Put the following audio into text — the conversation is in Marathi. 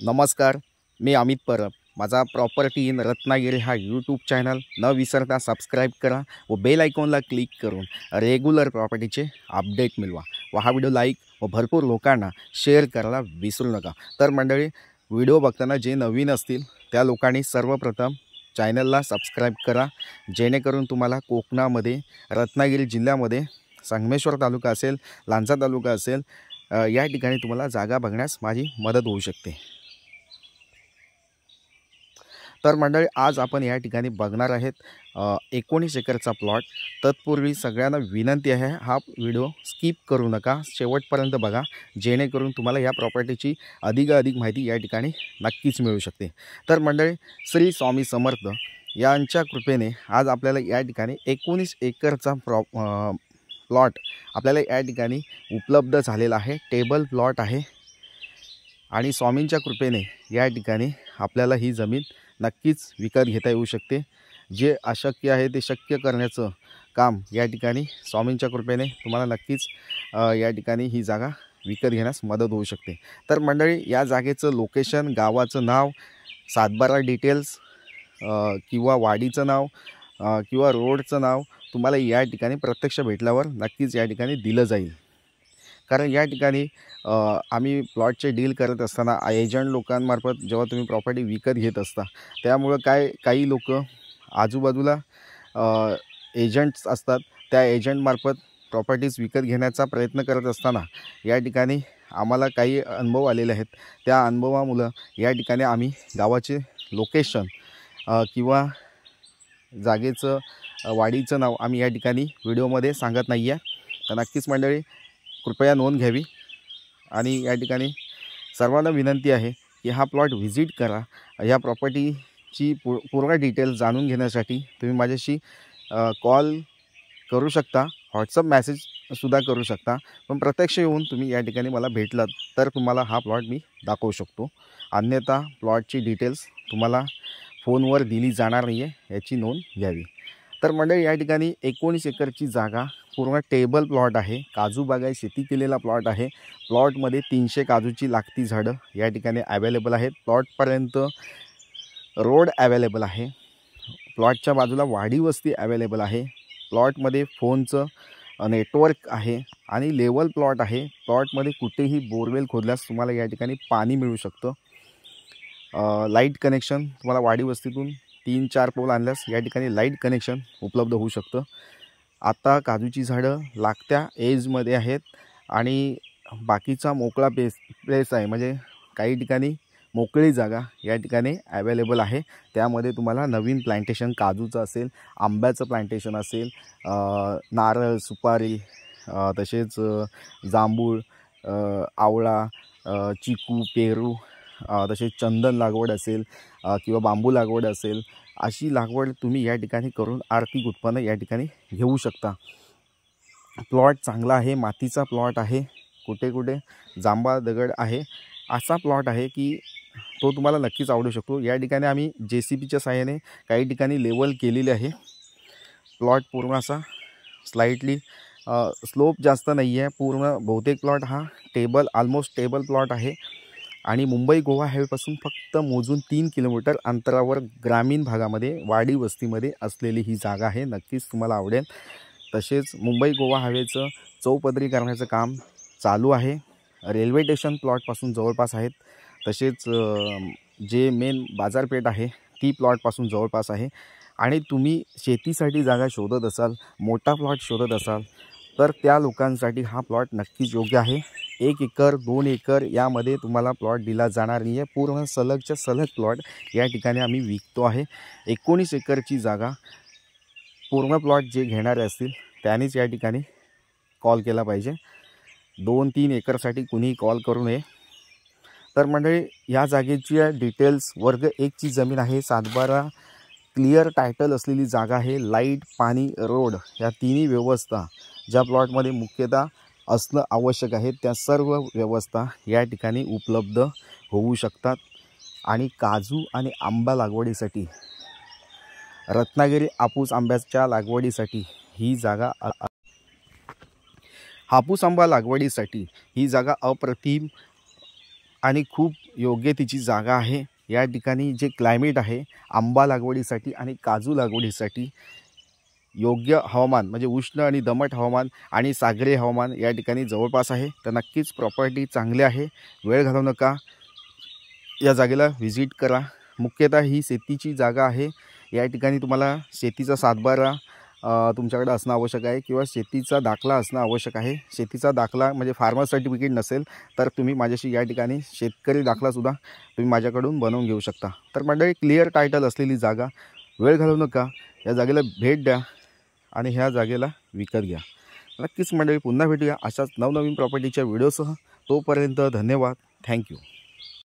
नमस्कार, मी अमित परब. माझा प्रॉपर्टी इन रत्नागिरी हा यूट्यूब चॅनल न विसरता सबस्क्राईब करा व बेल आयकॉनला क्लिक करून रेग्युलर प्रॉपर्टीचे अपडेट मिळवा व हा व्हिडिओ लाईक व भरपूर लोकांना शेअर करायला विसरू नका. तर मंडळी, व्हिडिओ बघताना जे नवीन असतील त्या लोकांनी सर्वप्रथम चॅनलला सबस्क्राईब करा, जेणेकरून तुम्हाला कोकणामध्ये रत्नागिरी जिल्ह्यामध्ये संगमेश्वर तालुका असेल, लांजा तालुका असेल, या ठिकाणी तुम्हाला जागा बघण्यास माझी मदत होऊ शकते. तर मंडळी, आज आपण या ठिकाणी बघणार आहेत 19 एकरचा प्लॉट. तत्पूर्वी सगळ्यांना विनंती आहे, हा व्हिडिओ स्किप करू नका, शेवटपर्यंत बघा, जेणेकरून तुम्हाला या प्रॉपर्टीची अधिक माहिती या ठिकाणी नक्कीच मिळू शकते. तर मंडळी, श्री स्वामी समर्थ यांच्या कृपेने आज आपल्याला या ठिकाणी 19 एकरचा प्लॉट आपल्याला या ठिकाणी उपलब्ध झालेला आहे. टेबल प्लॉट आहे आणि स्वामींच्या कृपेने या ठिकाणी आपल्याला ही जमीन नक्कीच विकत घेता येऊ शकते. जे अशक्य आहे ते शक्य करण्याचं काम या ठिकाणी स्वामींच्या कृपेने तुम्हाला नक्कीच या ठिकाणी ही जागा विकत घेण्यास मदत होऊ शकते. तर मंडळी, या जागेचं लोकेशन, गावाचं नाव, सातबारा डिटेल्स किंवा वाडीचं नाव किंवा रोडचं नाव तुम्हाला या ठिकाणी प्रत्यक्ष भेटल्यावर नक्कीच या ठिकाणी दिलं जाईल. कारण या ठिकाणी आम्ही प्लॉटचे डील करत असताना एजंट लोकांमार्फत जेव्हा तुम्ही प्रॉपर्टी विकत घेत असता, त्यामुळं काही लोक आजूबाजूला एजंट्स असतात, त्या एजंटमार्फत प्रॉपर्टीज विकत घेण्याचा प्रयत्न करत असताना या ठिकाणी आम्हाला काही अनुभव आलेले आहेत. त्या अनुभवामुळं या ठिकाणी आम्ही गावाचे लोकेशन किंवा जागेचं वाडीचं नाव आम्ही या ठिकाणी व्हिडिओमध्ये सांगत नाही आहे. तर नक्कीच मंडळी, कृपया नोंद घ्यावी आणि या ठिकाणी सर्वांना विनंती आहे की हा प्लॉट व्हिजिट करा. या प्रॉपर्टीची पूर्ण डिटेल्स जाणून घेण्यासाठी तुम्ही माझ्याशी कॉल करू शकता, व्हॉट्सअप मेसेजसुद्धा करू शकता, पण प्रत्यक्ष येऊन तुम्ही या ठिकाणी मला भेटलात तर तुम्हाला हा प्लॉट मी दाखवू शकतो. अन्यथा प्लॉटची डिटेल्स तुम्हाला फोनवर दिली जाणार नाही आहे, याची नोंद घ्यावी. तर मंडळी, या ठिकाणी 19 एकरची जागा पूर्ण टेबल प्लॉट आहे. काजू बागायत शेती केलेला प्लॉट आहे. प्लॉटमध्ये 300 काजूची लागती झाडं या ठिकाणी अवेलेबल आहेत. प्लॉटपर्यंत रोड अवेलेबल आहे. प्लॉटच्या बाजूला वाडी वस्ती अवेलेबल आहे. प्लॉटमध्ये फोनचं नेटवर्क आहे आणि लेवल प्लॉट आहे. प्लॉटमध्ये कुठेही बोरवेल खोदल्यास तुम्हाला या ठिकाणी पाणी मिळू शकतं. लाईट कनेक्शन तुम्हाला वाडी वस्तीतून 3-4 पोल आणल्यास या ठिकाणी लाईट कनेक्शन उपलब्ध होऊ शकतं. आता काजूची झाडं लागत्या एजमध्ये आहेत आणि बाकीचा मोकळा प्लेस आहे, म्हणजे काही ठिकाणी मोकळी जागा या ठिकाणी अवेलेबल आहे. त्यामध्ये तुम्हाला नवीन प्लांटेशन काजूचं असेल, आंब्याचं प्लांटेशन असेल, नारळ, सुपारी, तसेच जांभूळ, आवळा, चिकू, पेरू, तसेच चंदन लागवड असेल किंवा बांबू लागवड असेल, अशी लागवड तुम्ही या ठिकाणी करून आर्थिक उत्पन्न या ठिकाणी घेऊ शकता. प्लॉट चांगला आहे, मातीचा प्लॉट आहे, कुठे कुठे जांभा दगड आहे, असा प्लॉट आहे की तो तुम्हाला नक्कीच आवडू शकतो. या ठिकाणी आम्ही JCBच्या साहाय्याने काही ठिकाणी लेवल केलेले आहे. प्लॉट पूर्ण असा स्लाइटली स्लोप जास्त नाही आहे. पूर्ण बहुतेक प्लॉट हा ऑलमोस्ट टेबल प्लॉट आहे आणि मुंबई गोवा हायवेपासून फक्त मोजून 3 किलोमीटर अंतरावर ग्रामीण भागामध्ये वाडी वस्तीमध्ये असलेली ही जागा आहे. नक्कीच तुम्हाला आवडेल. तसेच मुंबई गोवा हायवेचं चौपदरी करण्याचं काम चालू आहे. रेल्वे स्टेशन प्लॉटपासून जवळपास आहेत. तसेच जे मेन बाजारपेठ आहे ती प्लॉटपासून जवळपास आहे. आणि तुम्ही शेतीसाठी जागा शोधत असाल, मोठा प्लॉट शोधत असाल, तर त्या लोकांसाठी हा प्लॉट नक्कीच योग्य आहे. 1 एकर 2 एकर यामध्ये तुम्हाला प्लॉट दिला जाणार नाही आहे. पूर्ण सलगच्या सलग प्लॉट या ठिकाणी आम्ही विकतो आहे. 19 एकरची जागा पूर्ण प्लॉट जे घेणारे असतील त्यांनीच या ठिकाणी कॉल केला पाहिजे. 2-3 एकरसाठी कुणीही कॉल करू नये. तर मंडळी, या जागेची डिटेल्स वर्ग 1ची जमीन आहे. सातबारा क्लिअर टायटल असलेली जागा आहे. लाईट, पाणी, रोड या तिन्ही व्यवस्था ज्या प्लॉटमध्ये मुख्यतः असणं आवश्यक आहे त्या सर्व व्यवस्था या ठिकाणी उपलब्ध होऊ शकतात. आणि काजू आणि आंबा लागवडीसाठी, रत्नागिरी हापूस आंब्याच्या लागवडीसाठी ही जागा हापूस आंबा लागवडीसाठी ही जागा अप्रतिम आणि खूप योग्य तिची जागा आहे। या ठिकाणी जे क्लायमेट आहे आंबा लागवडीसाठी आणि काजू लागवडीसाठी योग्य हवामान म्हणजे उष्ण आणि दमट हवामान आणि सागरी हवामान या ठिकाणी जवळपास आहे। तर नक्कीच प्रॉपर्टी चांगली आहे, वेळ घालवू नका, या जागेला व्हिजिट करा। मुख्यतः ही शेतीची जागा आहे। या ठिकाणी तुम्हाला शेतीचा सातबारा तुमच्याकडे असणं आवश्यक आहे किंवा शेतीचा दाखला असणं आवश्यक आहे। शेतीचा दाखला म्हणजे फार्मर सर्टिफिकेट नसेल तर तुम्ही माझ्याशी या ठिकाणी शेतकरी दाखलासुद्धा तुम्ही माझ्याकडून बनवून घेऊ शकता। तर मंडळी क्लिअर टायटल असलेली जागा, वेळ घालवू नका, या जागेला भेट द्या आणि ह्या जागेला विकत घ्या। नक्कीच मंडळी पुन्हा भेटूया अशाच नवनवीन प्रॉपर्टीच्या व्हिडिओसह। तोपर्यंत धन्यवाद, थँक्यू।